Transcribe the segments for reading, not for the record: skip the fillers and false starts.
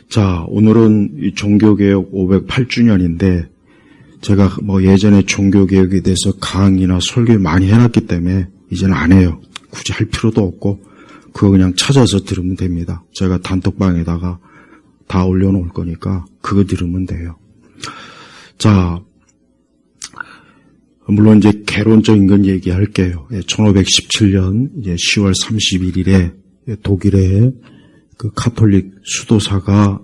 자, 오늘은 이 종교개혁 508주년인데 제가 예전에 종교개혁에 대해서 강의나 설교 많이 해놨기 때문에 이제는 안 해요. 굳이 할 필요도 없고 그거 그냥 찾아서 들으면 됩니다. 제가 단톡방에다가 다 올려놓을 거니까 그거 들으면 돼요. 자, 물론 이제 개론적인 건 얘기할게요. 1517년 이제 10월 31일에 독일의 그 카톨릭 수도사가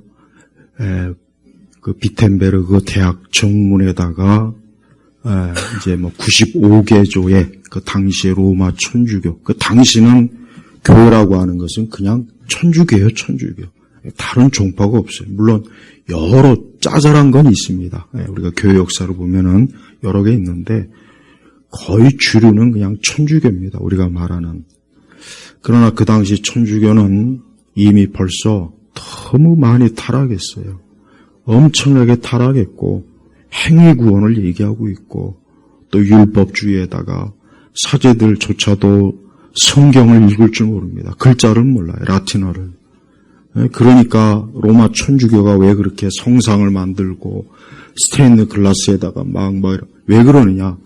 그 비텐베르그 대학 정문에다가 이제 95개조의 그 당시의 로마 천주교, 그 당시는 교회라고 하는 것은 그냥 천주교예요, 천주교. 다른 종파가 없어요. 물론 여러 짜잘한 건 있습니다. 우리가 교회 역사를 보면은 여러 개 있는데 거의 주류는 그냥 천주교입니다. 우리가 말하는. 그러나 그 당시 천주교는 이미 벌써 너무 많이 타락했어요. 엄청나게 타락했고 행위구원을 얘기하고 있고 또 율법주의에다가 사제들조차도 성경을 읽을 줄 모릅니다. 글자를 몰라요. 라틴어를. 그러니까 로마 천주교가 왜 그렇게 성상을 만들고 스테인드 글라스에다가 왜 그러느냐.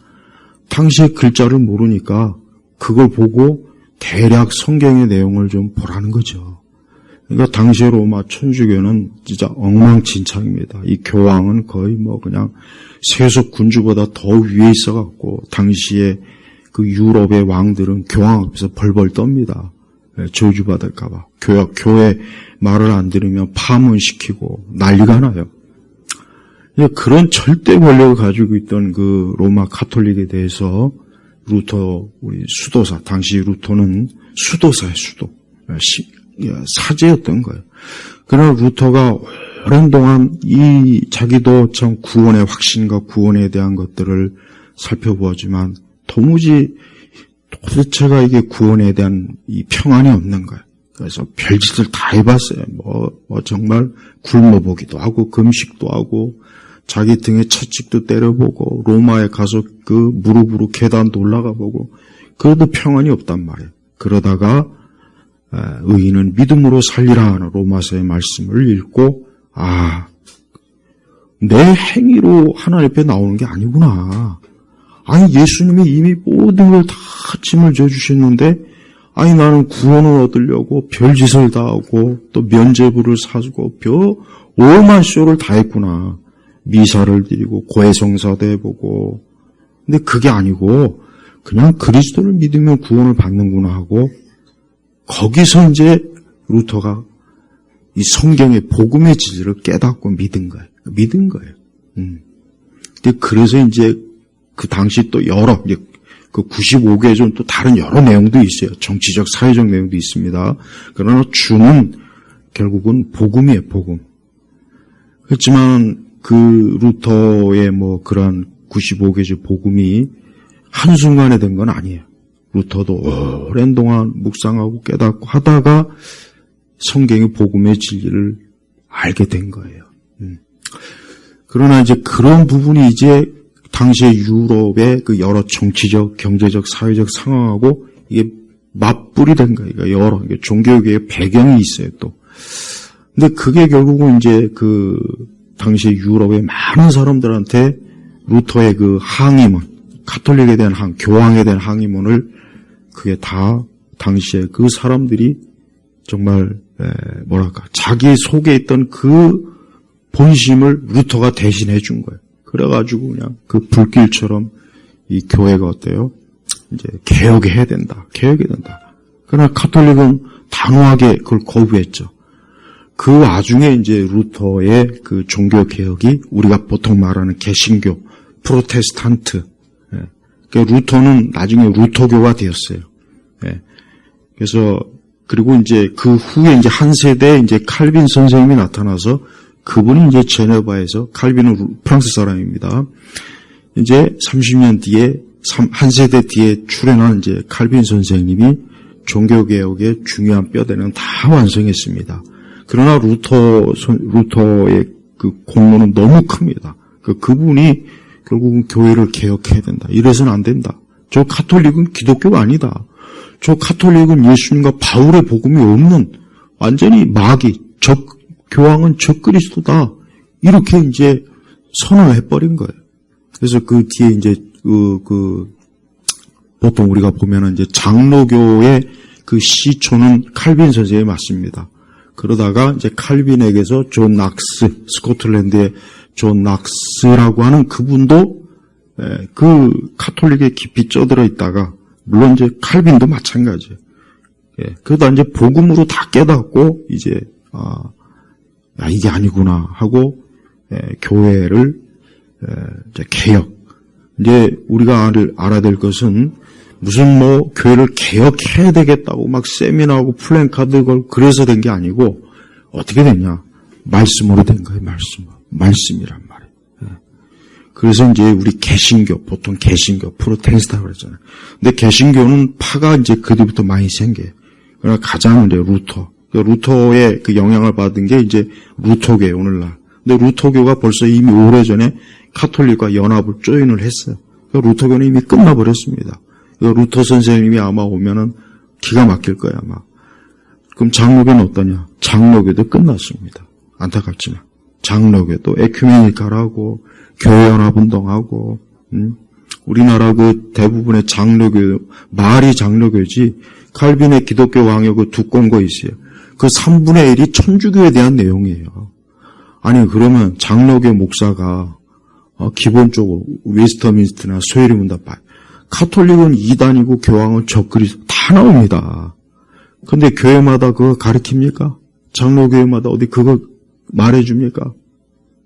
당시에 글자를 모르니까 그걸 보고 대략 성경의 내용을 좀 보라는 거죠. 그러니까 당시에 로마 천주교는 진짜 엉망진창입니다. 이 교황은 거의 그냥 세속 군주보다 더 위에 있어갖고 당시에 그 유럽의 왕들은 교황 앞에서 벌벌 떱니다. 저주받을까봐. 교회 말을 안 들으면 파문시키고 난리가 나요. 그런 절대 권력을 가지고 있던 그 로마 카톨릭에 대해서 루터, 우리 수도사, 당시 루터는 수도사의 수도, 사제였던 거예요. 그러나 루터가 오랜 동안 자기도 참 구원의 확신과 구원에 대한 것들을 살펴보았지만 도대체가 이게 구원에 대한 이 평안이 없는 거예요. 그래서 별짓을 다 해봤어요. 정말 굶어보기도 하고, 금식도 하고, 자기 등에 채찍도 때려보고, 로마에 가서 그 무릎으로 계단도 올라가 보고, 그래도 평안이 없단 말이에요. 그러다가, 의인은 믿음으로 살리라 하는 로마서의 말씀을 읽고, 내 행위로 하나님 앞에 나오는 게 아니구나. 예수님이 이미 모든 걸 다 짐을 져주셨는데, 나는 구원을 얻으려고 별짓을 다 하고, 또 면죄부를 사주고, 오만 쇼를 다 했구나. 미사를 드리고, 고해성사도 해보고. 근데 그게 아니고, 그냥 그리스도를 믿으면 구원을 받는구나 하고, 거기서 이제 루터가 이 성경의 복음의 진리를 깨닫고 믿은 거예요. 근데 그래서 이제 그 당시 또 그 95개조는 또 다른 여러 내용도 있어요. 정치적, 사회적 내용도 있습니다. 그러나 주는 결국은 복음이에요, 복음. 그렇지만 그 루터의 그런 95개조 복음이 한순간에 된 건 아니에요. 루터도 오랜 동안 묵상하고 깨닫고 하다가 성경의 복음의 진리를 알게 된 거예요. 그러나 이제 그런 부분이 이제 당시의 유럽의 그 여러 정치적, 경제적, 사회적 상황하고 이게 맞불이 된 거예요. 종교계의 배경이 있어요, 또. 근데 그게 결국은 이제 그 당시의 유럽의 많은 사람들한테 루터의 그 항의문, 가톨릭에 대한 교황에 대한 항의문을 그게 다 당시에 그 사람들이 정말 자기 속에 있던 그 본심을 루터가 대신해 준 거예요. 그래가지고 그냥 그 불길처럼 이 교회가 어때요? 이제 개혁해야 된다. 그러나 카톨릭은 단호하게 그걸 거부했죠. 그 와중에 이제 루터의 그 종교 개혁이 우리가 보통 말하는 개신교, 프로테스탄트. 그러니까 루터는 나중에 루터교가 되었어요. 그래서 그리고 이제 그 후에 이제 한 세대 이제 칼빈 선생님이 나타나서 그분이 이제 제네바에서 칼빈은 프랑스 사람입니다. 이제 30년 뒤에 한 세대 뒤에 출연한 이제 칼빈 선생님이 종교개혁의 중요한 뼈대는 다 완성했습니다. 그러나 루터의 그 공로는 너무 큽니다. 그분이 결국은 교회를 개혁해야 된다. 이래서는 안 된다. 저 카톨릭은 기독교가 아니다. 저 카톨릭은 예수님과 바울의 복음이 없는 완전히 마귀, 교황은 적그리스도다. 이렇게 이제 선언을 해버린 거예요. 그래서 그 뒤에 이제 보통 우리가 보면은 이제 장로교의 그 시초는 칼빈 선생이 맞습니다. 그러다가 이제 칼빈에게서 존 낙스, 스코틀랜드의 존 낙스라고 하는 그분도 그 카톨릭에 깊이 쪄들어 있다가, 물론 이제 칼빈도 마찬가지예요. 그러다 이제 복음으로 다 깨닫고 이제 이게 아니구나 하고 교회를 이제 개혁. 이제 우리가 알아야 될 것은 무슨 뭐 교회를 개혁해야 되겠다고 막 세미나하고 플랜카드 걸고 그래서 된 게 아니고 어떻게 됐냐? 말씀으로 된 거예요. 말씀이란 말이에요. 그래서 이제 우리 개신교, 보통 개신교, 프로테스탄트라고 그랬잖아요. 근데 개신교는 파가 이제 그 뒤부터 많이 생겨요. 그러나 가장 이제 루터의 그 영향을 받은 게 이제 루터교예요, 오늘날. 근데 루터교가 벌써 이미 오래전에 카톨릭과 연합을 조인을 했어요. 루터교는 이미 끝나버렸습니다. 루터 선생님이 아마 오면은 기가 막힐 거야, 아마. 그럼 장로교는 어떠냐? 장로교도 끝났습니다. 안타깝지만. 장로교도 에큐메니칼하고, 교회연합운동하고, 우리나라 그 대부분의 장로교, 말이 장로교지, 칼빈의 기독교 왕요 그 두권고 있어요. 그 3분의 1이 천주교에 대한 내용이에요. 아니, 그러면 장로교 목사가, 기본적으로 웨스터민스터나 소요리 문답 봐요. 카톨릭은 이단이고 교황은 적그리스도 다 나옵니다. 근데 교회마다 그거 가르칩니까? 장로교회마다 어디 그거 말해줍니까?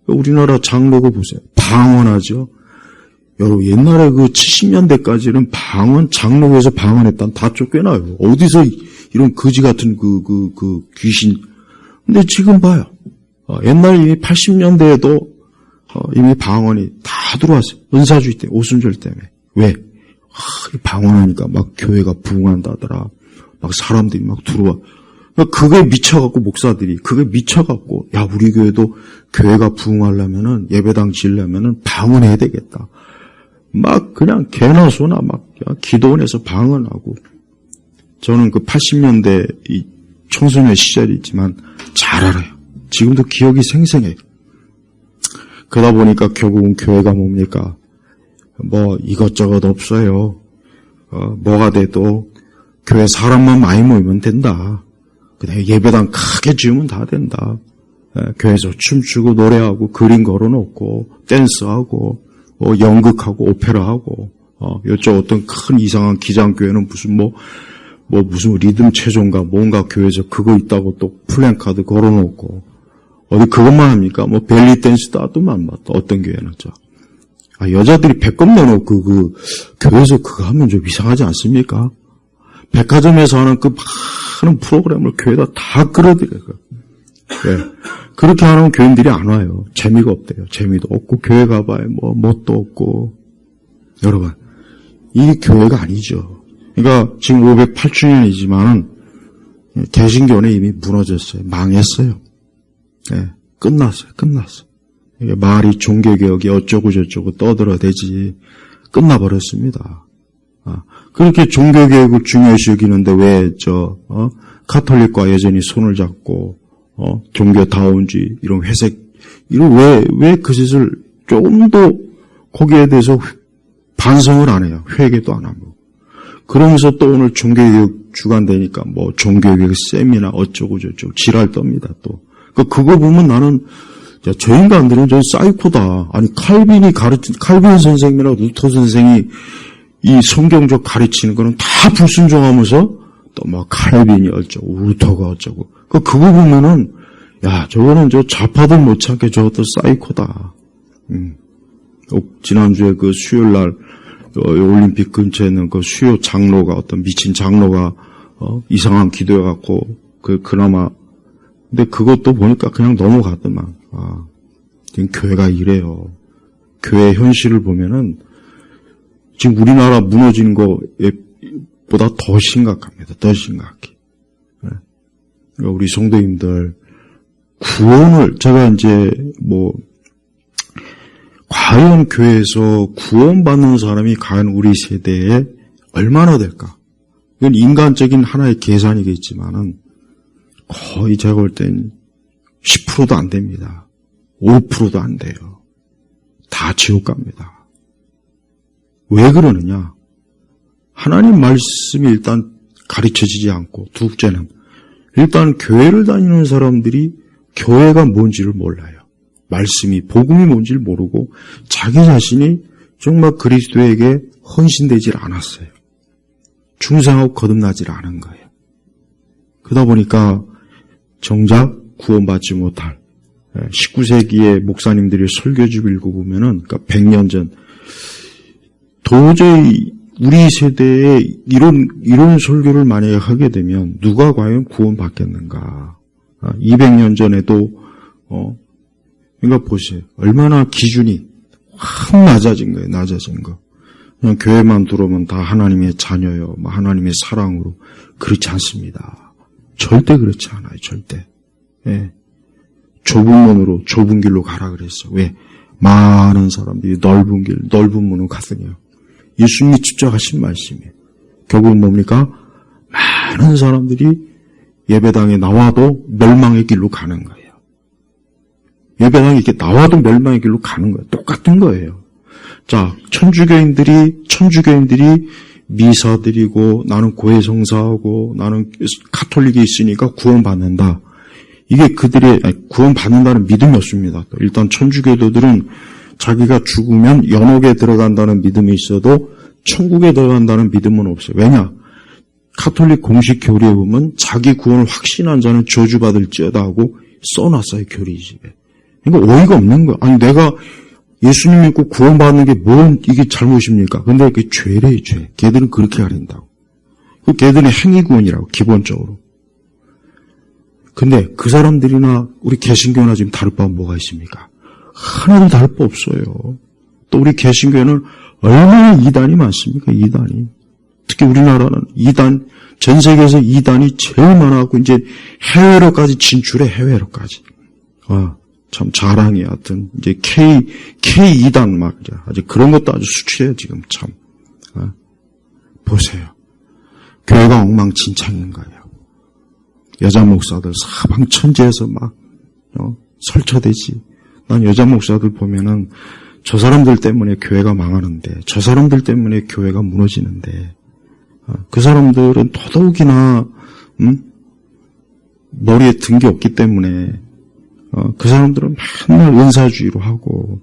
우리나라 장로교 보세요. 방언하죠. 여러분 옛날에 그 70년대까지는 방언, 장로교에서 방언했다는 다 쫓겨나요. 어디서 이런 거지 같은 그 귀신. 근데 지금 봐요. 옛날 이미 80년대에도 이미 방언이 다 들어왔어요. 은사주의 때문에, 오순절 때문에. 왜? 방언하니까 막 교회가 부흥한다더라. 막 사람들이 막 들어와. 그게 미쳐갖고 목사들이, 그게 미쳐갖고, 야, 우리 교회도 교회가 부흥하려면은, 예배당 지으려면은 방언해야 되겠다. 막 그냥 개나 소나 막 기도원에서 방언하고. 저는 그 80년대 이 청소년 시절이지만 잘 알아요. 지금도 기억이 생생해요. 그러다 보니까 결국은 교회가 뭡니까? 뭐 이것저것 없어요. 뭐가 돼도 교회 사람만 많이 모이면 된다. 그냥 예배당 크게 지으면 다 된다. 교회에서 춤추고 노래하고 그림 걸어놓고 댄스하고 연극하고 오페라하고 요쪽 어떤 큰 이상한 기장교회는 무슨 리듬 체조인가 뭔가 교회에서 그거 있다고 또 플랜카드 걸어놓고 어디 그것만 합니까? 뭐 벨리 댄스도 하더만 또 어떤 교회는 여자들이 배꼽 내놓고 교회에서 그거 하면 좀 이상하지 않습니까? 백화점에서 하는 그 많은 프로그램을 교회에다 다 끌어들여요. 네. 그렇게 하는 교인들이 안 와요. 재미가 없대요. 재미도 없고 교회 가봐야 뭣도 없고. 여러분, 이게 교회가 아니죠. 그러니까 지금 508주년이지만은 개신교는 이미 무너졌어요. 망했어요. 네. 끝났어요. 이게 말이 종교개혁이 어쩌고 저쩌고 떠들어대지 끝나버렸습니다. 그렇게 종교개혁을 중요시 여기는데 왜 카톨릭과 여전히 손을 잡고 종교다운주의 이런 회색 이런 왜 그 짓을 조금 더 거기에 대해서 반성을 안 해요. 회개도 안 하고. 그러면서 또 오늘 종교개혁 주간되니까 뭐 종교개혁 세미나 어쩌고 저쩌고 지랄 떱니다 또. 그거 보면 나는 저 인간들은 저 사이코다. 아니 칼빈 선생님이나 루터 선생이 이 성경적 가르치는 거는 다 불순종하면서 또 막 칼빈이 어쩌고 루터가 어쩌고 그거 보면은 야 저거는 저 좌파들 못찾게 저것도 사이코다. 지난주에 그 수요일날 올림픽 근처에 있는 그 수요 장로가 어떤 미친 장로가 이상한 기도해갖고 그나마 근데 그것도 보니까 그냥 넘어갔더만. 지금 교회가 이래요. 교회 현실을 보면은 지금 우리나라 무너지는 거보다 더 심각합니다. 더 심각해. 우리 성도님들 구원을 제가 이제 과연 교회에서 구원받는 사람이 과연 우리 세대에 얼마나 될까? 이건 인간적인 하나의 계산이겠지만은 거의 제가 볼 땐 10%도 안 됩니다. 5%도 안 돼요. 다 지옥 갑니다. 왜 그러느냐? 하나님 말씀이 일단 가르쳐지지 않고, 둘째는 일단 교회를 다니는 사람들이 교회가 뭔지를 몰라요. 말씀이, 복음이 뭔지를 모르고 자기 자신이 정말 그리스도에게 헌신되질 않았어요. 충성하고 거듭나질 않은 거예요. 그러다 보니까 정작 구원받지 못할 19세기의 목사님들이 설교집 읽어보면은, 그러니까 100년 전, 도저히 우리 세대에 이런 설교를 만약에 하게 되면 누가 과연 구원받겠는가. 200년 전에도, 그러니까 보세요. 얼마나 기준이 확 낮아진 거예요, 낮아진 거. 그냥 교회만 들어오면 다 하나님의 자녀요, 하나님의 사랑으로. 그렇지 않습니다. 절대 그렇지 않아요, 절대. 예. 좁은 문으로, 좁은 길로 가라 그랬어. 왜? 많은 사람들이 넓은 길, 넓은 문으로 갔으니요. 예수님이 직접 하신 말씀이에요. 결국은 뭡니까? 많은 사람들이 예배당에 나와도 멸망의 길로 가는 거예요. 예배당에 이렇게 나와도 멸망의 길로 가는 거예요. 똑같은 거예요. 자, 천주교인들이 미사 드리고, 나는 고해성사하고, 나는 카톨릭이 있으니까 구원받는다. 이게 그들의 구원받는다는 믿음이 없습니다. 일단 천주교도들은 자기가 죽으면 연옥에 들어간다는 믿음이 있어도 천국에 들어간다는 믿음은 없어요. 왜냐? 카톨릭 공식 교리에 보면 자기 구원을 확신한 자는 저주받을지어다 하고 써놨어요, 교리집에. 그러니까 어이가 없는 거야. 아니, 내가 예수님 믿고 구원받는 게 이게 잘못입니까? 근데 그게 죄래요, 죄. 걔들은 그렇게 가린다고. 그 걔들은 행위구원이라고, 기본적으로. 근데 그 사람들이나 우리 개신교나 지금 다를 바는 뭐가 있습니까? 하나도 다를 바 없어요. 또 우리 개신교회는 얼마나 이단이 많습니까? 이단이. 특히 우리나라는 이단, 전 세계에서 이단이 제일 많아갖고 이제 해외로까지 진출해, 해외로까지. 참 자랑이야. 하여튼 이제 K2단 막 아주 그런 것도 아주 수치해요, 지금 참. 보세요. 교회가 엉망진창인 거예요. 여자 목사들 사방천지에서 막 설쳐대지. 난 여자 목사들 보면은 저 사람들 때문에 교회가 망하는데, 저 사람들 때문에 교회가 무너지는데, 그 사람들은 더더욱이나 머리에 든 게 없기 때문에 그 사람들은 맨날 은사주의로 하고,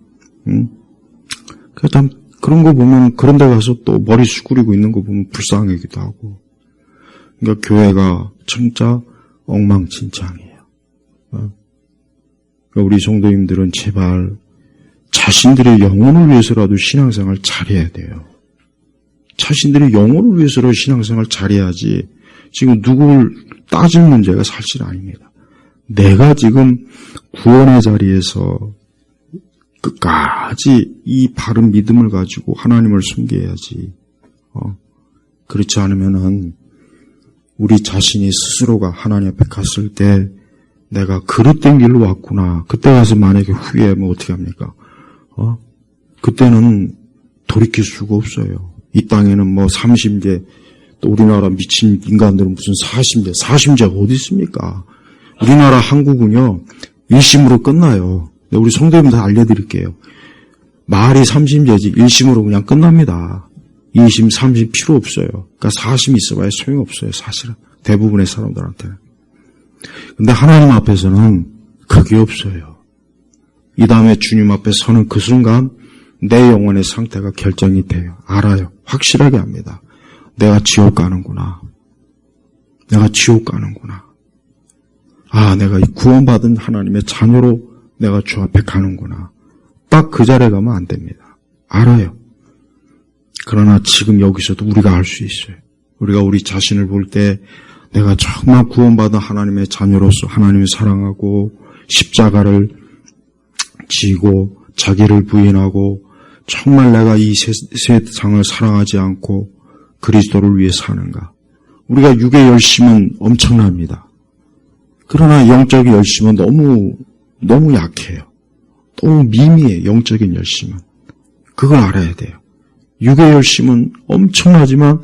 참 그런 거 보면, 그런 데 가서 또 머리 수그리고 있는 거 보면 불쌍하기도 하고. 그러니까 교회가 진짜 엉망진창이에요. 그러니까 우리 성도님들은 제발 자신들의 영혼을 위해서라도 신앙생활 잘해야 돼요. 자신들의 영혼을 위해서라도 신앙생활 잘해야지 지금 누구를 따질 문제가 사실 아닙니다. 내가 지금 구원의 자리에서 끝까지 이 바른 믿음을 가지고 하나님을 섬겨야지. 그렇지 않으면은 우리 자신이 스스로가 하나님 앞에 갔을 때 내가 그릇된 길로 왔구나. 그때 가서 만약에 후회하면 어떻게 합니까? 그때는 돌이킬 수가 없어요. 이 땅에는 뭐 30제, 또 우리나라 미친 인간들은 무슨 40제가 어디 있습니까? 우리나라 한국은요, 1심으로 끝나요. 우리 성도님들 알려드릴게요. 말이 30제지 1심으로 그냥 끝납니다. 2심, 3심 필요 없어요. 그러니까 4심 있어봐야 소용없어요, 사실은. 대부분의 사람들한테는. 근데 하나님 앞에서는 그게 없어요. 이 다음에 주님 앞에 서는 그 순간 내 영혼의 상태가 결정이 돼요. 알아요. 확실하게 압니다. 내가 지옥 가는구나. 내가 지옥 가는구나. 내가 이 구원받은 하나님의 자녀로 내가 주 앞에 가는구나. 딱 그 자리에 가면 안 됩니다. 알아요. 그러나 지금 여기서도 우리가 알 수 있어요. 우리가 우리 자신을 볼 때 내가 정말 구원받은 하나님의 자녀로서 하나님을 사랑하고 십자가를 지고 자기를 부인하고 정말 내가 이 세상을 사랑하지 않고 그리스도를 위해 사는가. 우리가 육의 열심은 엄청납니다. 그러나 영적인 열심은 너무 약해요. 너무 미미해요. 영적인 열심은. 그걸 알아야 돼요. 육의 열심은 엄청나지만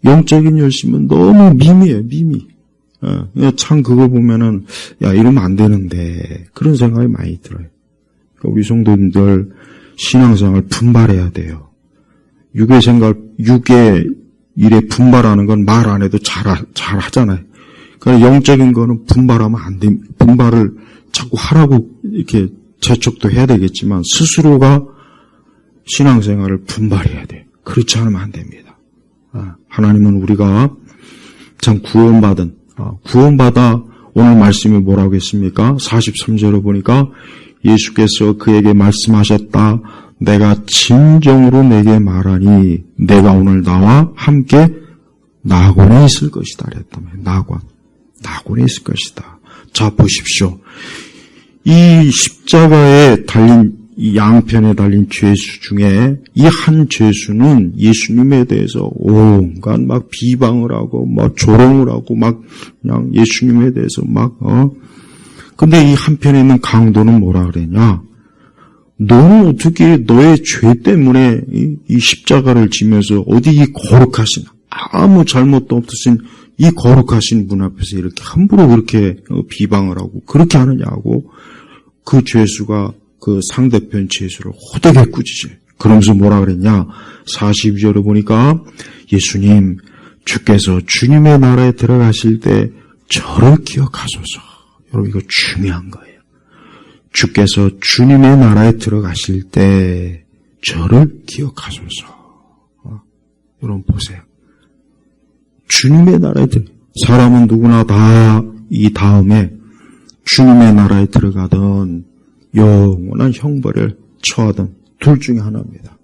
영적인 열심은 너무 미미해요. 미미. 참 그걸 보면은 야 이러면 안 되는데 그런 생각이 많이 들어요. 그러니까 우리 성도님들 신앙생활 분발해야 돼요. 육의 일에 분발하는 건 말 안 해도 잘 하잖아요. 그러니까 영적인 거는 분발하면 안 돼. 분발을 자꾸 하라고 이렇게 재촉도 해야 되겠지만 스스로가 신앙생활을 분발해야 돼요. 그렇지 않으면 안 됩니다. 하나님은 우리가 참 구원받아 오늘 말씀이 뭐라고 했습니까? 43절에 보니까 예수께서 그에게 말씀하셨다. 내가 진정으로 내게 말하니 내가 오늘 나와 함께 낙원에 있을 것이다. 그랬다며. 낙원에 있을 것이다. 자, 보십시오. 이 십자가에 달린 이 양편에 달린 죄수 중에 이 한 죄수는 예수님에 대해서 온갖 막 비방을 하고 막 조롱을 하고 막 그냥 예수님에 대해서 근데 이 한편에 있는 강도는 뭐라 그랬냐? 너는 어떻게 너의 죄 때문에 이 십자가를 지면서 어디 이 거룩하신 아무 잘못도 없으신 이 거룩하신 분 앞에서 이렇게 함부로 그렇게 비방을 하고 그렇게 하느냐고 그 죄수가 그 상대편 죄수를 호되게 꾸짖어요. 그러면서 뭐라 그랬냐? 42절에 보니까 예수님 주께서 주님의 나라에 들어가실 때 저를 기억하소서. 여러분 이거 중요한 거예요. 주께서 주님의 나라에 들어가실 때 저를 기억하소서. 여러분 보세요. 주님의 나라에 사람은 누구나 다 이 다음에 주님의 나라에 들어가던 영원한 형벌을 처하던 둘 중에 하나입니다.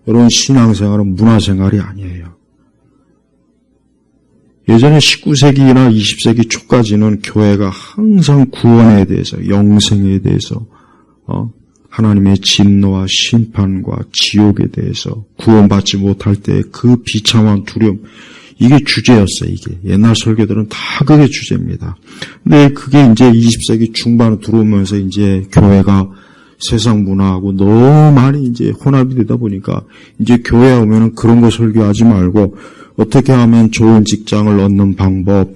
여러분 신앙생활은 문화생활이 아니에요. 예전에 19세기나 20세기 초까지는 교회가 항상 구원에 대해서 영생에 대해서 하나님의 진노와 심판과 지옥에 대해서 구원받지 못할 때 그 비참한 두려움 이게 주제였어요. 이게 옛날 설교들은 다 그게 주제입니다. 근데 그게 이제 20세기 중반에 들어오면서 이제 교회가 세상 문화하고 너무 많이 이제 혼합이 되다 보니까 이제 교회에 오면은 그런 거 설교하지 말고 어떻게 하면 좋은 직장을 얻는 방법,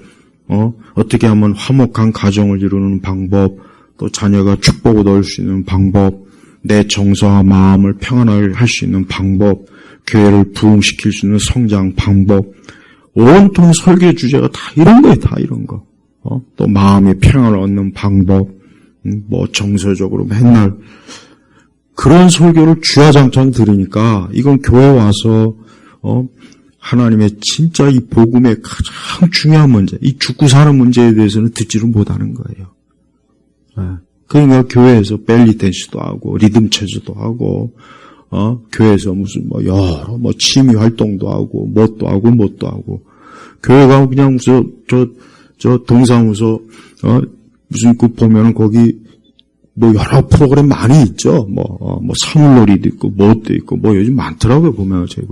어떻게 하면 화목한 가정을 이루는 방법, 또 자녀가 축복을 얻을 수 있는 방법, 내 정서와 마음을 평안하게 할 수 있는 방법, 교회를 부흥시킬 수 있는 성장 방법, 온통 설교 주제가 다 이런 거예요, 다 이런 거. 또 마음의 평안을 얻는 방법, 뭐 정서적으로 맨날 그런 설교를 주야장창 들으니까 이건 교회 와서 하나님의 진짜 이 복음의 가장 중요한 문제, 이 죽고 사는 문제에 대해서는 듣지를 못하는 거예요. 그러니까 교회에서 벨리 댄스도 하고 리듬 체조도 하고 교회에서 무슨 여러 취미 활동도 하고 뭣도 하고 교회가 그냥 무슨 저 동사무소 무슨 그 보면은 거기 여러 프로그램 많이 있죠. 사물놀이도 있고 뭣도 있고 요즘 많더라고요. 보면 제가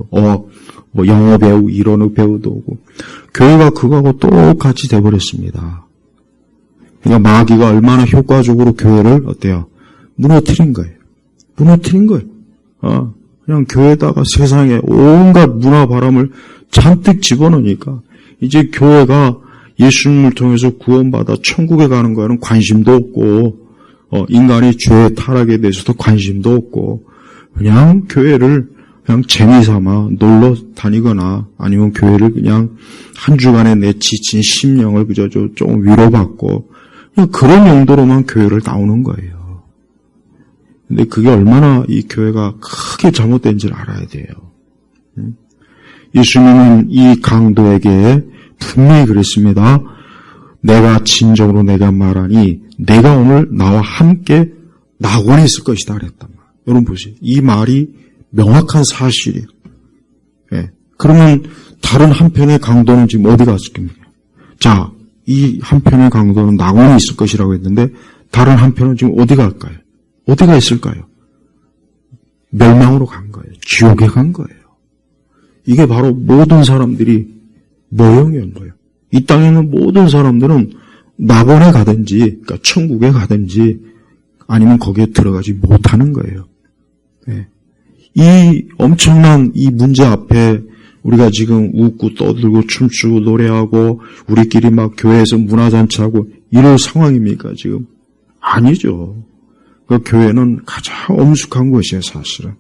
영어 배우 이런 배우도 오고 교회가 그거하고 똑같이 돼버렸습니다. 그러니까 마귀가 얼마나 효과적으로 교회를 어때요? 무너뜨린 거예요. 그냥 교회에다가 세상에 온갖 문화 바람을 잔뜩 집어넣으니까 이제 교회가 예수님을 통해서 구원받아 천국에 가는 거에는 관심도 없고 인간의 죄의 타락에 대해서도 관심도 없고 그냥 교회를 그냥 재미삼아 놀러 다니거나 아니면 교회를 그냥 한 주간에 내 지친 심령을 그저 좀 위로받고 그런 용도로만 교회를 나오는 거예요. 근데 그게 얼마나 이 교회가 크게 잘못된지를 알아야 돼요. 예수님은 이 강도에게 분명히 그랬습니다. 내가 진정으로 내가 말하니 내가 오늘 나와 함께 낙원에 있을 것이다 그랬단 말이에요. 여러분 보세요. 이 말이 명확한 사실이에요. 그러면 다른 한편의 강도는 지금 어디 갔을겁니까? 자, 이 한편의 강도는 낙원에 있을 것이라고 했는데 다른 한편은 지금 어디 갈까요? 어디가 있을까요? 멸망으로 간 거예요. 지옥에 간 거예요. 이게 바로 모든 사람들이 모형인 거예요. 이 땅에 있는 모든 사람들은 낙원에 가든지, 그러니까 천국에 가든지, 아니면 거기에 들어가지 못하는 거예요. 이 엄청난 이 문제 앞에 우리가 지금 웃고 떠들고 춤추고 노래하고 우리끼리 막 교회에서 문화잔치하고 이럴 상황입니까 지금? 아니죠. 그 교회는 가장 엄숙한 것이에요 사실은.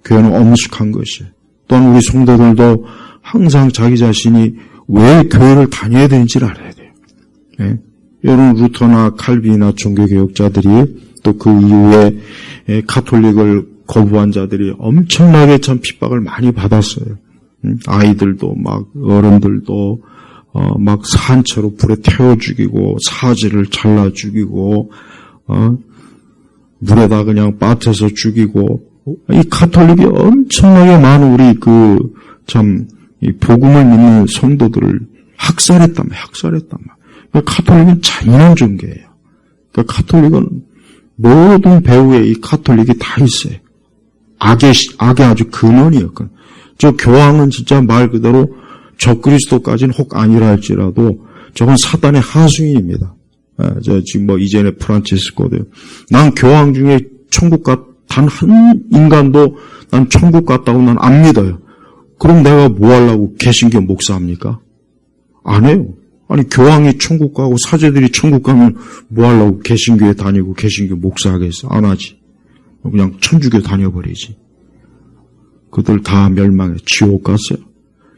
교회는 엄숙한 것이에요. 또한 우리 성도들도 항상 자기 자신이 왜 교회를 다녀야 되는지를 알아야 돼요. 예? 여러분 루터나 칼빈이나 종교개혁자들이 또 그 이후에 가톨릭을 거부한 자들이 엄청나게 참 핍박을 많이 받았어요. 아이들도 막 어른들도 막 산채로 불에 태워 죽이고 사지를 잘라 죽이고 물에다 그냥 빠뜨려서 죽이고 이 가톨릭이 엄청나게 많은 우리 이 복음을 믿는 성도들을 학살했단 말이에요. 가톨릭은 잔인한 종교예요. 가톨릭은 모든 배후에 이 가톨릭이 다 있어요. 악의 아주 근원이에요. 저 교황은 진짜 말 그대로 적그리스도까지는 혹 아니라 할지라도 저건 사단의 하수인입니다. 지금 이전에 프란치스코도요. 난 교황 중에 천국 단 한 인간도 난 천국 갔다고 난 안 믿어요. 그럼 내가 뭐 하려고 개신교 목사합니까? 안 해요. 아니 교황이 천국 가고 사제들이 천국 가면 뭐 하려고 개신교에 다니고 개신교 목사하겠어? 안 하지. 그냥 천주교 다녀버리지. 그들 다 멸망해 지옥 갔어요.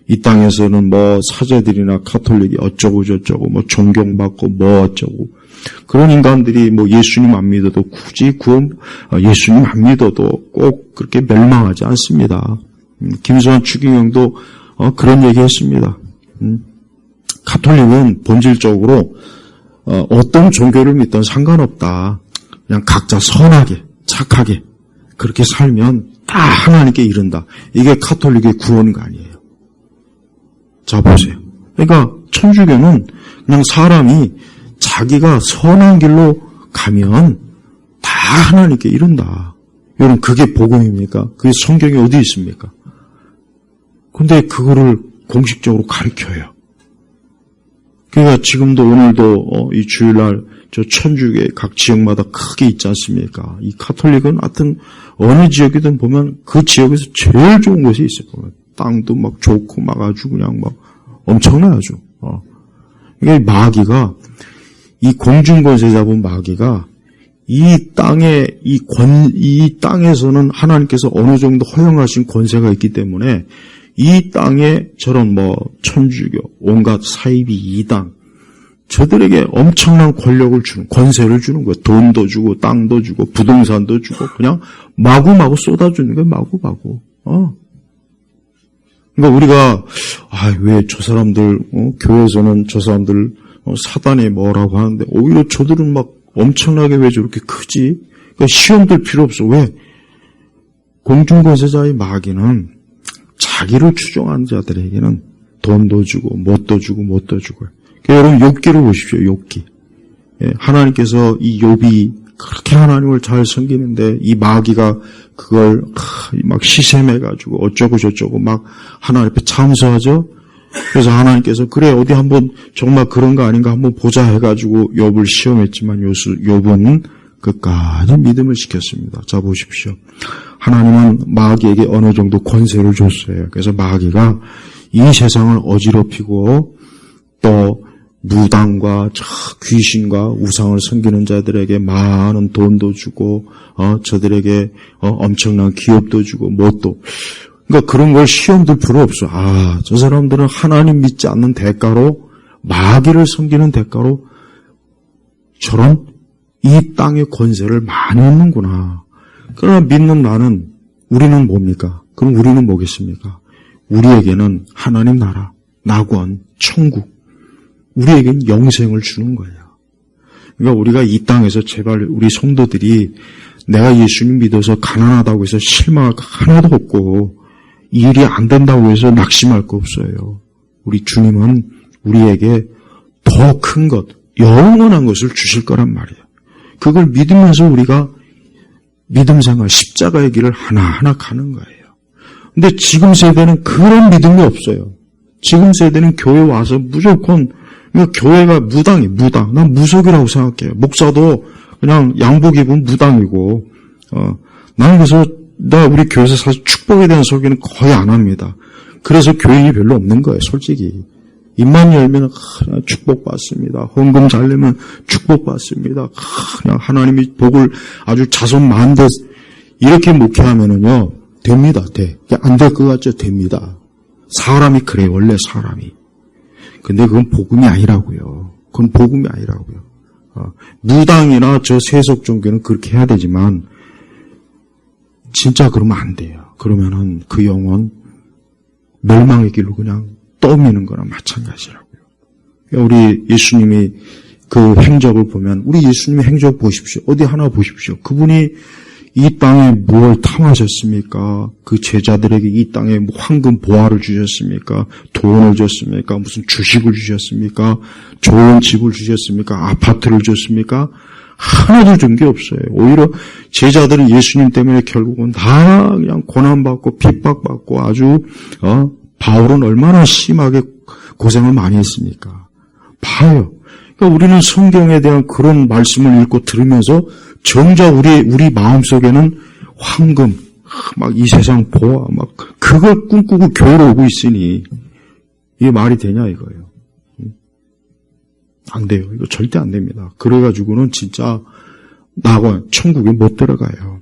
이 땅에서는 사제들이나 가톨릭이 어쩌고 저쩌고 존경받고 어쩌고 그런 인간들이 예수님 안 믿어도 굳이 예수님 안 믿어도 꼭 그렇게 멸망하지 않습니다. 김수환 추기경도 그런 얘기했습니다. 가톨릭은 본질적으로 어떤 종교를 믿든 상관없다. 그냥 각자 선하게 착하게 그렇게 살면 다 하나님께 이른다. 이게 가톨릭의 구원관이에요. 자 보세요. 그러니까 천주교는 그냥 사람이 자기가 선한 길로 가면 다 하나님께 이른다. 여러분 그게 복음입니까? 그게 성경에 어디 있습니까? 근데 그거를 공식적으로 가르쳐요. 그러니까 지금도 오늘도 이 주일날 저 천주교 각 지역마다 크게 있지 않습니까? 이 가톨릭은 하여튼 어느 지역이든 보면 그 지역에서 제일 좋은 곳이 있어요. 보면 땅도 막 좋고 막 아주 그냥 막 엄청나죠. 이게 마귀가 이 공중권세 잡은 마귀가 이 땅에서는 하나님께서 어느 정도 허용하신 권세가 있기 때문에 이 땅에 저런 천주교, 온갖 사이비 이단, 저들에게 엄청난 권력을 주는, 권세를 주는 거예요. 돈도 주고, 땅도 주고, 부동산도 주고, 그냥 마구마구 쏟아주는 거예요, 마구마구. 그러니까 우리가, 왜 저 사람들, 교회에서는 저 사람들, 사단이 뭐라고 하는데, 오히려 저들은 막 엄청나게 왜 저렇게 크지? 그러니까 시험들 필요 없어. 왜? 공중권세자의 마귀는 자기를 추종하는 자들에게는 돈도 주고 뭣도 주고 그러니까 여러분 욥기를 보십시오. 욥기. 하나님께서 이 욥이 그렇게 하나님을 잘 섬기는데 이 마귀가 그걸 막 시샘해가지고 어쩌고 저쩌고 막 하나님 앞에 참소하죠. 그래서 하나님께서 그래 어디 한번 정말 그런 거 아닌가 한번 보자 해가지고 욥을 시험했지만 욥은 끝까지 믿음을 지켰습니다. 자 보십시오. 하나님은 마귀에게 어느 정도 권세를 줬어요. 그래서 마귀가 이 세상을 어지럽히고 또 무당과 귀신과 우상을 섬기는 자들에게 많은 돈도 주고 저들에게 엄청난 기업도 주고 뭣도 그러니까 그런 걸 시험들 필요 없어. 저 사람들은 하나님 믿지 않는 대가로 마귀를 섬기는 대가로 저런 이 땅의 권세를 많이 얻는구나. 그러나 믿는 나는 우리는 뭡니까? 그럼 우리는 뭐겠습니까? 우리에게는 하나님 나라, 낙원, 천국, 우리에게는 영생을 주는 거예요. 그러니까 우리가 이 땅에서 제발 우리 성도들이 내가 예수님 믿어서 가난하다고 해서 실망할 거 하나도 없고 일이 안 된다고 해서 낙심할 거 없어요. 우리 주님은 우리에게 더 큰 것, 영원한 것을 주실 거란 말이에요. 그걸 믿으면서 우리가 믿음 생활, 십자가의 길을 하나하나 가는 거예요. 근데 지금 세대는 그런 믿음이 없어요. 지금 세대는 교회 와서 무조건 교회가 무당. 난 무속이라고 생각해요. 목사도 그냥 양복 입은 무당이고, 나는 그래서 우리 교회에서 사실 축복에 대한 설교는 거의 안 합니다. 그래서 교인이 별로 없는 거예요, 솔직히. 입만 열면 그냥 축복받습니다. 헌금 잘 내면 축복받습니다. 그냥 하나님이 복을 아주 자손 만듯 이렇게 목회하면은요, 됩니다, 돼. 안 될 것 같죠? 됩니다. 사람이 그래요, 원래 사람이. 근데 그건 복음이 아니라고요. 그건 복음이 아니라고요. 무당이나 저 세속 종교는 그렇게 해야 되지만, 진짜 그러면 안 돼요. 그러면은 그 영혼 멸망의 길로 그냥 떠미는 거나 마찬가지라고요. 우리 예수님이 그 행적을 보면, 우리 예수님의 행적 보십시오. 어디 하나 보십시오. 그분이 이 땅에 무엇을 탐하셨습니까? 그 제자들에게 이 땅에 황금 보화를 주셨습니까? 돈을 줬습니까? 무슨 주식을 주셨습니까? 좋은 집을 주셨습니까? 아파트를 줬습니까? 하나도 준 게 없어요. 오히려 제자들은 예수님 때문에 결국은 다 그냥 고난받고 핍박받고 아주 바울은 얼마나 심하게 고생을 많이 했습니까? 봐요. 그러니까 우리는 성경에 대한 그런 말씀을 읽고 들으면서 정작 우리 마음속에는 황금, 막 이 세상 보아, 막 그걸 꿈꾸고 교회로 오고 있으니 이게 말이 되냐 이거예요. 안 돼요. 이거 절대 안 됩니다. 그래가지고는 진짜 나가 천국에 못 들어가요.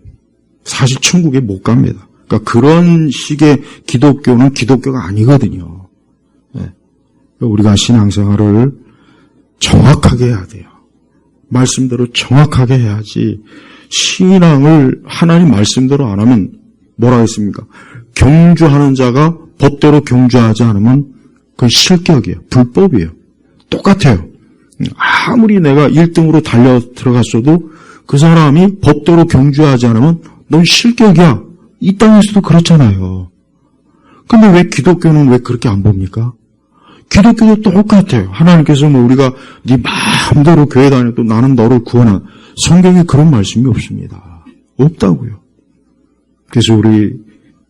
사실 천국에 못 갑니다. 그러니까 그런 식의 기독교는 기독교가 아니거든요. 네. 우리가 신앙생활을 정확하게 해야 돼요. 말씀대로 정확하게 해야지 신앙을 하나님 말씀대로 안 하면 뭐라 했습니까? 경주하는 자가 법대로 경주하지 않으면 그건 실격이에요. 불법이에요. 똑같아요. 아무리 내가 1등으로 달려 들어갔어도 그 사람이 법대로 경주하지 않으면 넌 실격이야. 이 땅에서도 그렇잖아요. 근데 왜 기독교는 왜 그렇게 안 봅니까? 기독교도 똑같아요. 하나님께서 우리가 네 마음대로 교회 다녀도 나는 너를 구원한, 성경에 그런 말씀이 없습니다. 없다고요. 그래서 우리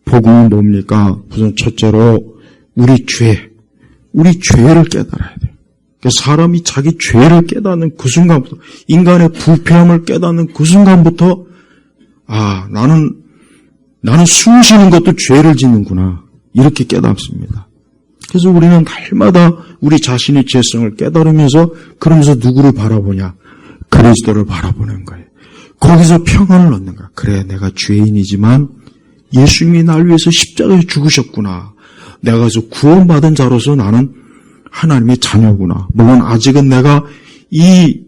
복음은 뭡니까? 우선 첫째로 우리 죄를 깨달아야 돼요. 그러니까 사람이 자기 죄를 깨닫는 그 순간부터, 인간의 부패함을 깨닫는 그 순간부터 나는 숨 쉬는 것도 죄를 짓는구나, 이렇게 깨닫습니다. 그래서 우리는 날마다 우리 자신의 죄성을 깨달으면서, 그러면서 누구를 바라보냐? 그리스도를 바라보는 거예요. 거기서 평안을 얻는 거야. 그래, 내가 죄인이지만 예수님이 날 위해서 십자가에 죽으셨구나. 내가 그래서 구원받은 자로서 나는 하나님의 자녀구나. 물론 아직은 내가 이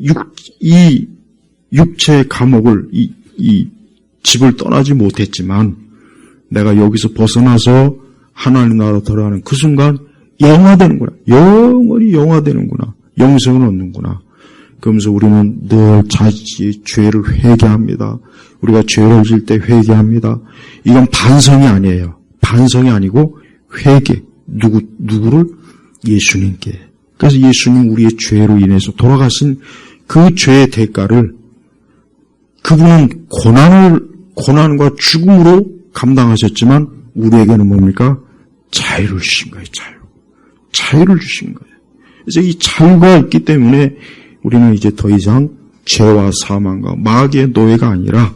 육체의 감옥을, 이 집을 떠나지 못했지만, 내가 여기서 벗어나서 하나님 나라로 들어가는 그 순간 영화되는구나. 영원히 영화되는구나. 영생을 얻는구나. 그러면서 우리는 늘 자기 죄를 회개합니다. 우리가 죄를 질 때 회개합니다. 이건 반성이 아니에요. 반성이 아니고 회개. 누구를? 예수님께. 그래서 예수님 우리의 죄로 인해서 돌아가신 그 죄의 대가를, 그분은 고난과 죽음으로 감당하셨지만 우리에게는 뭡니까? 자유를 주신 거예요. 자유를 주신 거예요. 그래서 이 자유가 있기 때문에 우리는 이제 더 이상 죄와 사망과 마귀의 노예가 아니라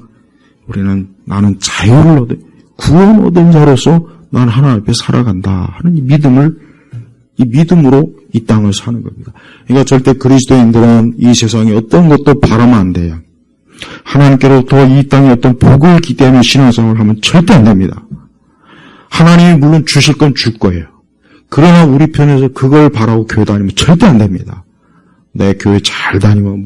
나는 자유를 얻어, 구원 얻은 자로서 난 하나님 앞에 살아간다 하는 이 믿음으로 이 땅을 사는 겁니다. 그러니까 절대 그리스도인들은 이 세상에 어떤 것도 바라면 안 돼요. 하나님께로부터 이 땅에 어떤 복을 기대하며 신앙생활을 하면 절대 안 됩니다. 하나님이 물론 주실 건 줄 거예요. 그러나 우리 편에서 그걸 바라고 교회 다니면 절대 안 됩니다. 내 교회 잘 다니면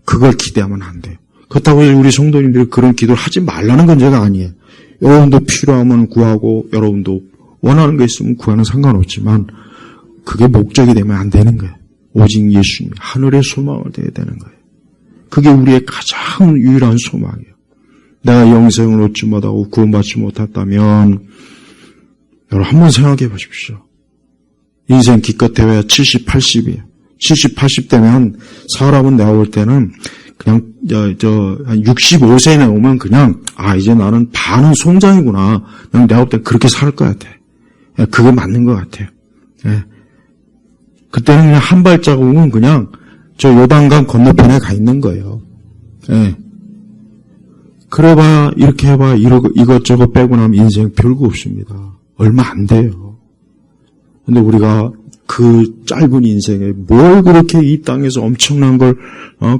그걸 기대하면 안 돼요. 그렇다고 우리 성도님들이 그런 기도를 하지 말라는 건 제가 아니에요. 여러분도 필요하면 구하고, 여러분도 원하는 게 있으면 구하는 상관없지만, 그게 목적이 되면 안 되는 거예요. 오직 예수님, 하늘의 소망을 돼야 되는 거예요. 그게 우리의 가장 유일한 소망이에요. 내가 영생을 얻지 못하고 구원받지 못했다면, 여러분 한번 생각해 보십시오. 인생 기껏해야 70, 80이에요. 70, 80대면 사람은 내가 볼 때는 그냥 한 65세에 오면 그냥 이제 나는 반은 송장이구나. 내가 볼 때 그렇게 살 것 같아. 그게 맞는 것 같아요. 그때는 그냥 한 발자국은 그냥 저 요단강 건너편에 가 있는 거예요. 그래봐야 이렇게 해봐야 이것저것 빼고 나면 인생 별거 없습니다. 얼마 안 돼요. 근데 우리가 그 짧은 인생에 뭘 그렇게 이 땅에서 엄청난 걸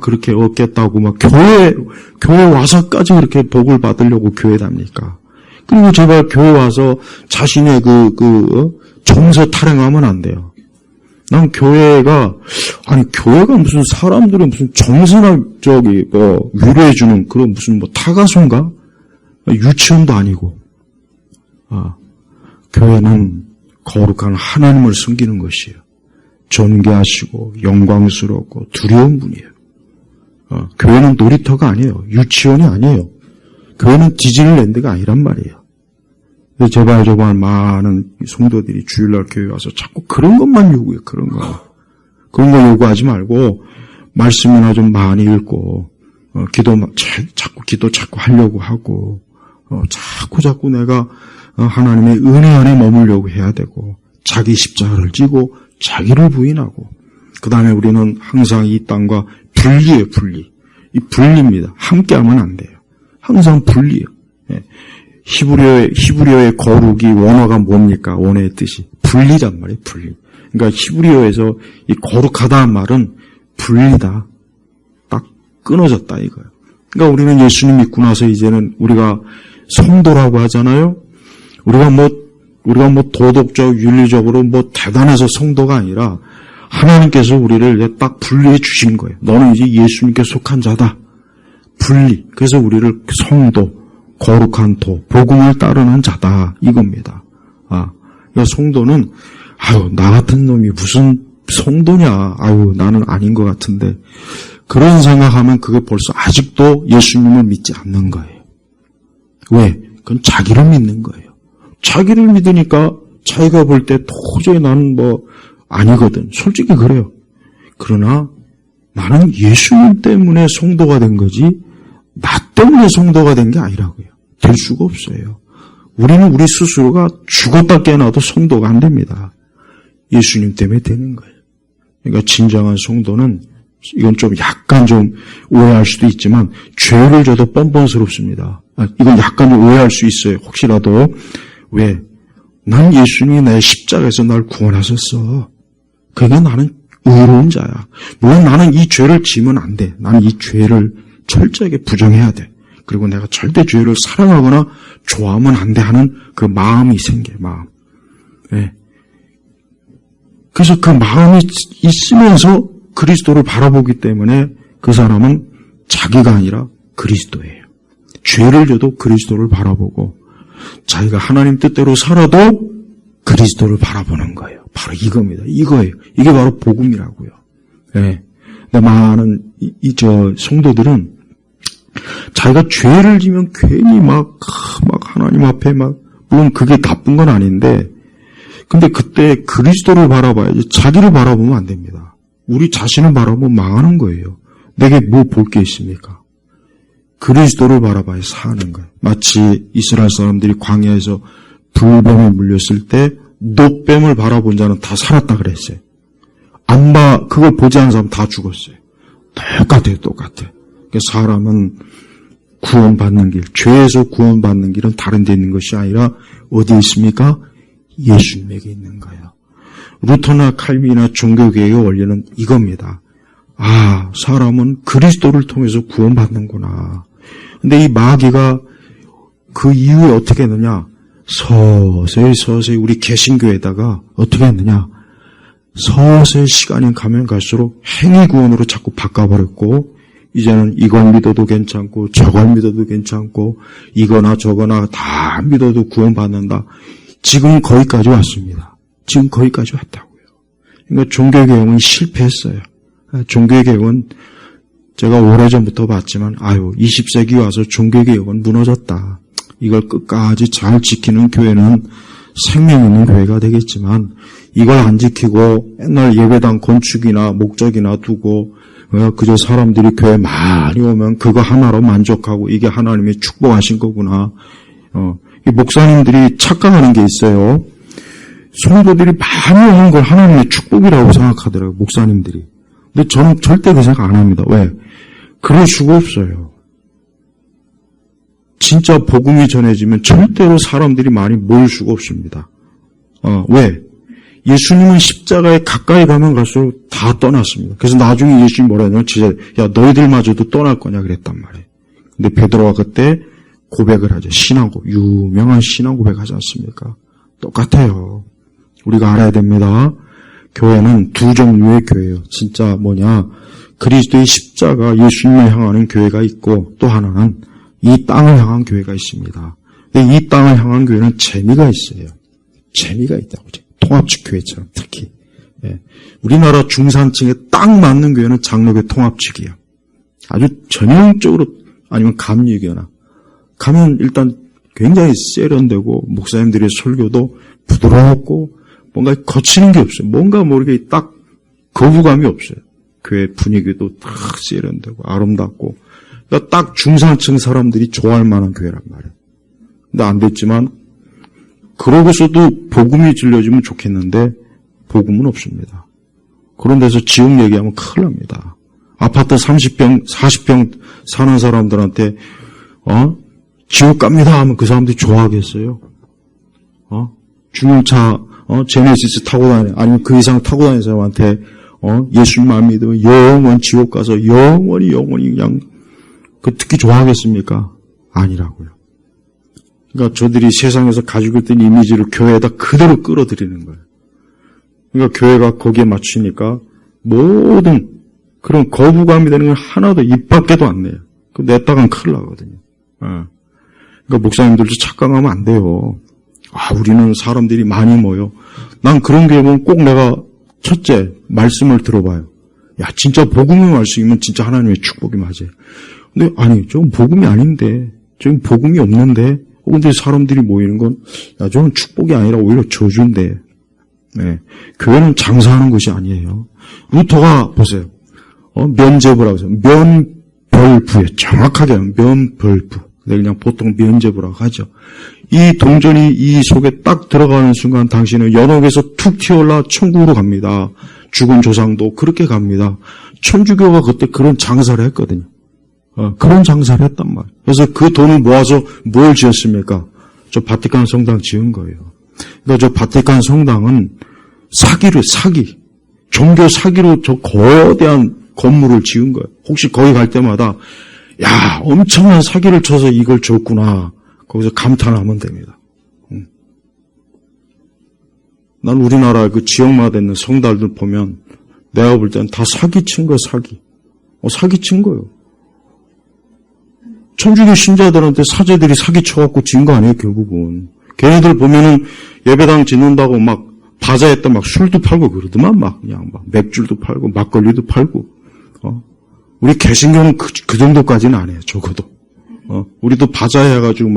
그렇게 얻겠다고 막 교회 와서까지 그렇게 복을 받으려고 교회 답니까? 그리고 제발 교회 와서 자신의 정서 타령하면 안 돼요. 난 교회가 무슨 사람들은 무슨 정서나 위로해주는 그런 무슨 타가소인가? 유치원도 아니고. 교회는 거룩한 하나님을 섬기는 것이에요. 존귀하시고 영광스럽고 두려운 분이에요. 교회는 놀이터가 아니에요. 유치원이 아니에요. 교회는 디즈니랜드가 아니란 말이에요. 제발 많은 성도들이 주일날 교회 와서 자꾸 그런 것만 요구해요. 그런 거 요구하지 말고 말씀이나 좀 많이 읽고 자꾸 하려고 하고 자꾸 내가 하나님의 은혜 안에 머물려고 해야 되고 자기 십자가를 지고 자기를 부인하고 그 다음에 우리는 항상 이 땅과 분리예요. 이 분리입니다. 함께하면 안 돼요. 항상 분리예요. 히브리어의 거룩이 원어가 뭡니까? 원어의 뜻이 분리란 말이에요. 분리. 그러니까 히브리어에서 이 거룩하다는 말은 분리다. 딱 끊어졌다 이거예요. 그러니까 우리는 예수님 믿고 나서 이제는 우리가 성도라고 하잖아요. 우리가 도덕적, 윤리적으로 대단해서 성도가 아니라 하나님께서 우리를 이제 딱 분리해 주신 거예요. 너는 이제 예수님께 속한 자다. 분리. 그래서 우리를 성도, 거룩한 도, 복음을 따르는 자다. 이겁니다. 그러니까 성도는, 나 같은 놈이 무슨 성도냐. 나는 아닌 것 같은데. 그런 생각하면 그게 벌써 아직도 예수님을 믿지 않는 거예요. 왜? 그건 자기를 믿는 거예요. 자기를 믿으니까 자기가 볼 때 도저히 나는 아니거든. 솔직히 그래요. 그러나 나는 예수님 때문에 성도가 된 거지 나 때문에 성도가 된 게 아니라고요. 될 수가 없어요. 우리는 우리 스스로가 죽었다 깨어나도 성도가 안 됩니다. 예수님 때문에 되는 거예요. 그러니까 진정한 성도는 이건 약간 오해할 수도 있지만 죄를 져도 뻔뻔스럽습니다. 이건 약간 오해할 수 있어요. 혹시라도. 왜? 난 예수님이 내 십자가에서 날 구원하셨어. 그러니까 나는 의로운 자야. 물론 나는 이 죄를 지으면 안 돼. 나는 이 죄를 철저하게 부정해야 돼. 그리고 내가 절대 죄를 사랑하거나 좋아하면 안 돼 하는 그 마음이 생겨요. 마음. 네. 그래서 그 마음이 있으면서 그리스도를 바라보기 때문에 그 사람은 자기가 아니라 그리스도예요. 죄를 져도 그리스도를 바라보고 자기가 하나님 뜻대로 살아도 그리스도를 바라보는 거예요. 바로 이겁니다. 이거예요. 이게 바로 복음이라고요. 네. 근데 많은 성도들은 자기가 죄를 지면 괜히 막 하나님 앞에 물론 그게 나쁜 건 아닌데 근데 그때 그리스도를 바라봐야지 자기를 바라보면 안 됩니다. 우리 자신을 바라보면 망하는 거예요. 내게 뭐 볼 게 있습니까? 그리스도를 바라봐야 사는 거예요. 마치 이스라엘 사람들이 광야에서 불뱀에 물렸을 때 노뱀을 바라본 자는 다 살았다 그랬어요. 그걸 보지 않은 사람 다 죽었어요. 똑같아. 사람은 구원받는 길, 죄에서 구원받는 길은 다른 데 있는 것이 아니라 어디에 있습니까? 예수님에게 있는 거예요. 루터나 칼빈이나 종교개혁의 원리는 이겁니다. 사람은 그리스도를 통해서 구원받는구나. 근데 이 마귀가 그 이후에 어떻게 했느냐? 서서히 우리 개신교에다가 어떻게 했느냐? 서서히 시간이 가면 갈수록 행위 구원으로 자꾸 바꿔버렸고 이제는 이걸 믿어도 괜찮고 저걸 믿어도 괜찮고 이거나 저거나 다 믿어도 구원받는다. 지금 거기까지 왔습니다. 지금 거기까지 왔다고요. 그러니까 종교개혁은 실패했어요. 종교개혁은 제가 오래전부터 봤지만 20세기 와서 종교개혁은 무너졌다. 이걸 끝까지 잘 지키는 교회는 생명 있는 교회가 되겠지만 이걸 안 지키고 옛날 예배당 건축이나 목적이나 두고 그저 사람들이 교회 많이 오면 그거 하나로 만족하고 이게 하나님의 축복하신 거구나. 이 목사님들이 착각하는 게 있어요. 성도들이 많이 오는 걸 하나님의 축복이라고 생각하더라고요. 목사님들이. 근데 저는 절대 그 생각 안 합니다. 왜? 그럴 수가 없어요. 진짜 복음이 전해지면 절대로 사람들이 많이 모일 수가 없습니다. 왜? 예수님은 십자가에 가까이 가면 갈수록 다 떠났습니다. 그래서 나중에 예수님이 뭐라 하냐면 진짜 야 너희들마저도 떠날 거냐 그랬단 말이에요. 근데 베드로가 그때 고백을 하죠. 유명한 신앙 고백하지 않습니까? 똑같아요. 우리가 알아야 됩니다. 교회는 두 종류의 교회예요. 진짜 그리스도의 십자가 예수님을 향하는 교회가 있고 또 하나는 이 땅을 향한 교회가 있습니다. 근데 이 땅을 향한 교회는 재미가 있어요. 재미가 있다고. 통합직 교회처럼 특히. 예. 우리나라 중산층에 딱 맞는 교회는 장로교 통합직이에요. 아주 전형적으로 아니면 감리교나 가면 일단 굉장히 세련되고 목사님들의 설교도 부드럽고 뭔가 거치는 게 없어요. 뭔가 모르게 딱 거부감이 없어요. 교회 분위기도 딱 세련되고 아름답고 그러니까 딱 중산층 사람들이 좋아할 만한 교회란 말이에요. 근데 안 됐지만 그러고서도 복음이 들려주면 좋겠는데 복음은 없습니다. 그런 데서 지옥 얘기하면 큰일 납니다. 아파트 30평, 40평 사는 사람들한테 지옥 갑니다 하면 그 사람들이 좋아하겠어요? 중형차 제네시스 타고 아니면 그 이상 타고 다니는 사람한테 예수님만 믿으면 영원 지옥 가서 영원히 그냥 듣기 좋아하겠습니까? 아니라고요. 그러니까 저들이 세상에서 가지고 있던 이미지를 교회에다 그대로 끌어들이는 거예요. 그러니까 교회가 거기에 맞추니까 모든 그런 거부감이 되는 건 하나도 입 밖에도 안 내요. 냈다간 큰일 나거든요. 그러니까 목사님들도 착각하면 안 돼요. 우리는 사람들이 많이 모여. 난 그런 게 보면 꼭 내가 첫째 말씀을 들어봐요. 야, 진짜 복음의 말씀이면 진짜 하나님의 축복이 맞아요. 근데 아니, 저건 복음이 아닌데, 저건 복음이 없는데, 근데 사람들이 모이는 건, 야, 저건 축복이 아니라 오히려 저주인데. 네. 교회는 장사하는 것이 아니에요. 루터가 보세요. 면죄부라고 해서 면벌부에 정확하게 면벌부. 그냥 보통 면죄부라고 하죠. 이 동전이 이 속에 딱 들어가는 순간 당신은 연옥에서 툭 튀어올라 천국으로 갑니다. 죽은 조상도 그렇게 갑니다. 천주교가 그때 그런 장사를 했거든요. 그런 장사를 했단 말이에요. 그래서 그 돈을 모아서 뭘 지었습니까? 저 바티칸 성당 지은 거예요. 그러니까 저 바티칸 성당은 사기. 종교 사기로 저 거대한 건물을 지은 거예요. 혹시 거기 갈 때마다 야, 엄청난 사기를 쳐서 이걸 줬구나. 거기서 감탄하면 됩니다. 난 우리나라 그 지역마다 있는 성당들 보면 내가 볼 때는 다 사기친 거예요, 사기. 사기친 거예요. 천주교 신자들한테 사제들이 사기쳐갖고 지은 거 아니에요, 결국은. 걔네들 보면은 예배당 짓는다고 막 바자회 때 막 술도 팔고 그러더만 그냥 맥주도 팔고 막걸리도 팔고. 우리 개신교는 그 정도까지는 안 해요, 적어도. 우리도 바자회 해가지고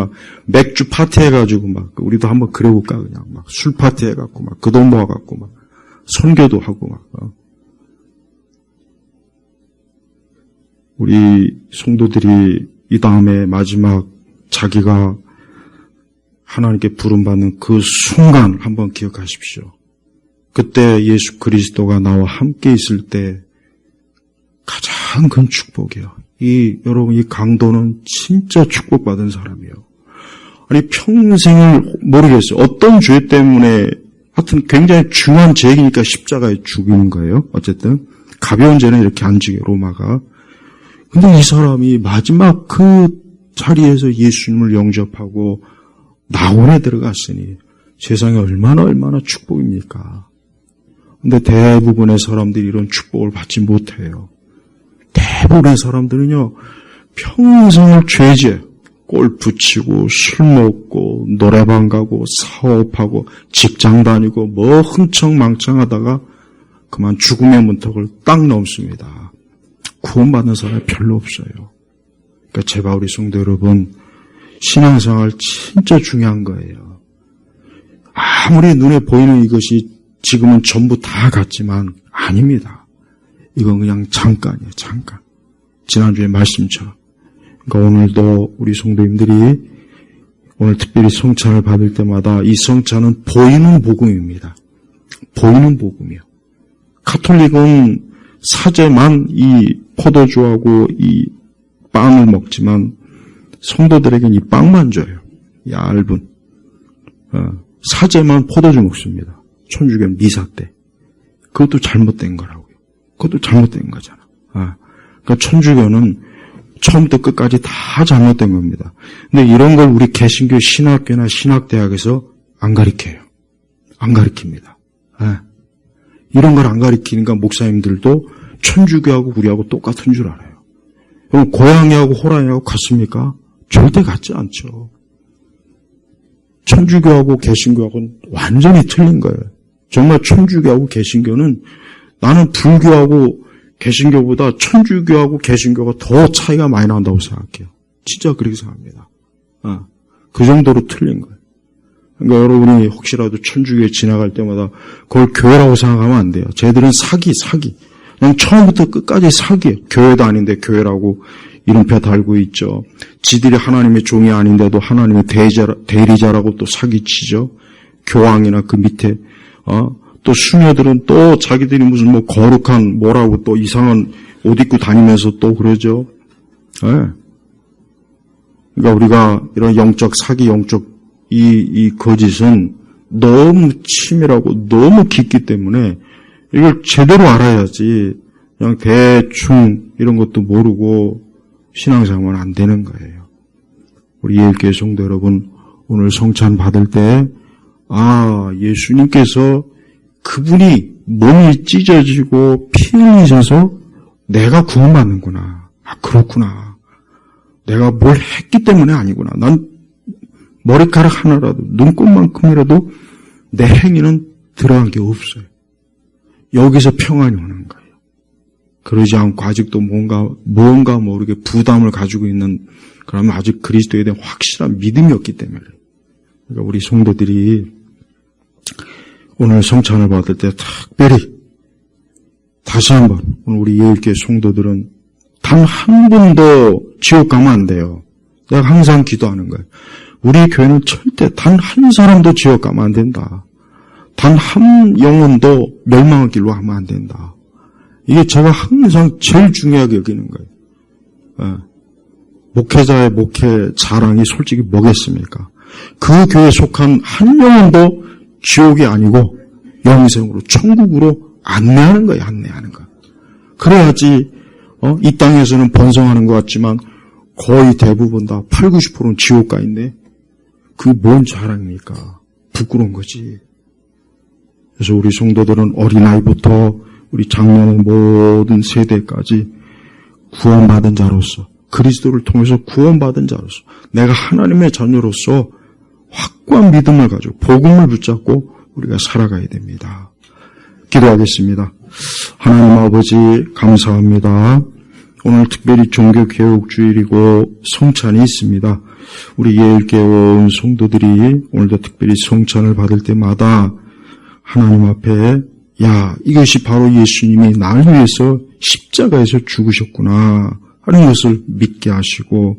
맥주 파티 해가지고 우리도 한번 그래볼까, 그냥 술 파티 해갖고 그 돈 모아갖고 선교도 하고 우리 성도들이 이 다음에 마지막 자기가 하나님께 부름받는 그 순간 한번 기억하십시오. 그때 예수 그리스도가 나와 함께 있을 때 가장 큰 축복이에요. 여러분, 이 강도는 진짜 축복받은 사람이에요. 아니, 평생을 모르겠어요. 어떤 죄 때문에, 하여튼 굉장히 중요한 죄이니까 십자가에 죽이는 거예요. 어쨌든, 가벼운 죄는 이렇게 안 죽여요, 로마가. 근데 이 사람이 마지막 그 자리에서 예수님을 영접하고 낙원에 들어갔으니 세상에 얼마나 축복입니까? 근데 대부분의 사람들이 이런 축복을 받지 못해요. 대부분의 사람들은요, 평생을 죄지어요. 골프 치고, 술 먹고, 노래방 가고, 사업하고, 직장 다니고, 흥청망청하다가 그만 죽음의 문턱을 딱 넘습니다. 구원받는 사람이 별로 없어요. 그러니까 제발 우리 성도 여러분, 신앙생활 진짜 중요한 거예요. 아무리 눈에 보이는 이것이 지금은 전부 다 같지만 아닙니다. 이건 그냥 잠깐이에요, 잠깐. 지난주에 말씀처럼. 그러니까 오늘도 우리 성도님들이 오늘 특별히 성찬을 받을 때마다 이 성찬은 보이는 복음입니다. 보이는 복음이요. 가톨릭은 사제만 이 포도주하고 이 빵을 먹지만 성도들에게는 이 빵만 줘요. 얇은. 사제만 포도주 먹습니다. 천주교는 미사 때. 그것도 잘못된 거라고요. 그것도 잘못된 거잖아. 그러니까 천주교는 처음부터 끝까지 다 잘못된 겁니다. 근데 이런 걸 우리 개신교 신학교나 신학대학에서 안 가르쳐요. 안 가르칩니다. 이런 걸 안 가르치니까 목사님들도 천주교하고 우리하고 똑같은 줄 알아요. 그럼 고양이하고 호랑이하고 같습니까? 절대 같지 않죠. 천주교하고 개신교하고는 완전히 틀린 거예요. 정말 천주교하고 개신교는 나는 불교하고 개신교보다 천주교하고 개신교가 더 차이가 많이 난다고 생각해요. 진짜 그렇게 생각합니다. 그 정도로 틀린 거예요. 그러니까 여러분이 혹시라도 천주교에 지나갈 때마다 그걸 교회라고 생각하면 안 돼요. 쟤들은 사기. 그냥 처음부터 끝까지 사기예요. 교회도 아닌데 교회라고 이름표 달고 있죠. 지들이 하나님의 종이 아닌데도 하나님의 대리자라고 또 사기치죠. 교황이나 그 밑에 또 수녀들은 또 자기들이 무슨 뭐 거룩한 뭐라고 또 이상한 옷 입고 다니면서 또 그러죠. 네. 그러니까 우리가 이런 영적 사기, 영적 이 거짓은 너무 치밀하고 너무 깊기 때문에 이걸 제대로 알아야지 그냥 대충 이런 것도 모르고 신앙생활은 안 되는 거예요. 우리 예일교회 성도 여러분, 오늘 성찬 받을 때 예수님께서 그분이 몸이 찢어지고 피 흘리셔서 내가 구원받는구나. 그렇구나. 내가 뭘 했기 때문에 아니구나. 난 머리카락 하나라도 눈곱만큼이라도 내 행위는 들어간 게 없어요. 여기서 평안이 오는 거예요. 그러지 않고 아직도 뭔가 모르게 부담을 가지고 있는, 그러면 아직 그리스도에 대한 확실한 믿음이 없기 때문에. 그러니까 우리 성도들이 오늘 성찬을 받을 때 특별히 다시 한번 오늘 우리 예일교회 성도들은 단 한 번도 지옥 가면 안 돼요. 내가 항상 기도하는 거예요. 우리 교회는 절대 단 한 사람도 지옥 가면 안 된다. 단 한 영혼도 멸망의 길로 하면 안 된다. 이게 제가 항상 제일 중요하게 여기는 거예요. 목회자의 목회 자랑이 솔직히 뭐겠습니까? 그 교회에 속한 한 영혼도 지옥이 아니고 영생으로 천국으로 안내하는 거예요. 안내하는 거. 그래야지 이 땅에서는 번성하는 것 같지만 거의 대부분 다 80~90%는 지옥 가 있네. 그게 뭔 자랑입니까? 부끄러운 거지. 그래서 우리 성도들은 어린아이부터 우리 장년의 모든 세대까지 구원받은 자로서, 그리스도를 통해서 구원받은 자로서, 내가 하나님의 자녀로서 확고한 믿음을 가지고 복음을 붙잡고 우리가 살아가야 됩니다. 기도하겠습니다. 하나님 아버지 감사합니다. 오늘 특별히 종교개혁주일이고 성찬이 있습니다. 우리 예일교회 온 성도들이 오늘도 특별히 성찬을 받을 때마다 하나님 앞에 이것이 바로 예수님이 나를 위해서 십자가에서 죽으셨구나 하는 것을 믿게 하시고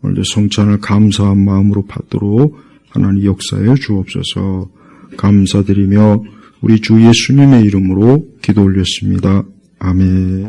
오늘도 성찬을 감사한 마음으로 받도록 하나님 역사해 주옵소서. 감사드리며 우리 주 예수님의 이름으로 기도 올렸습니다. 아멘.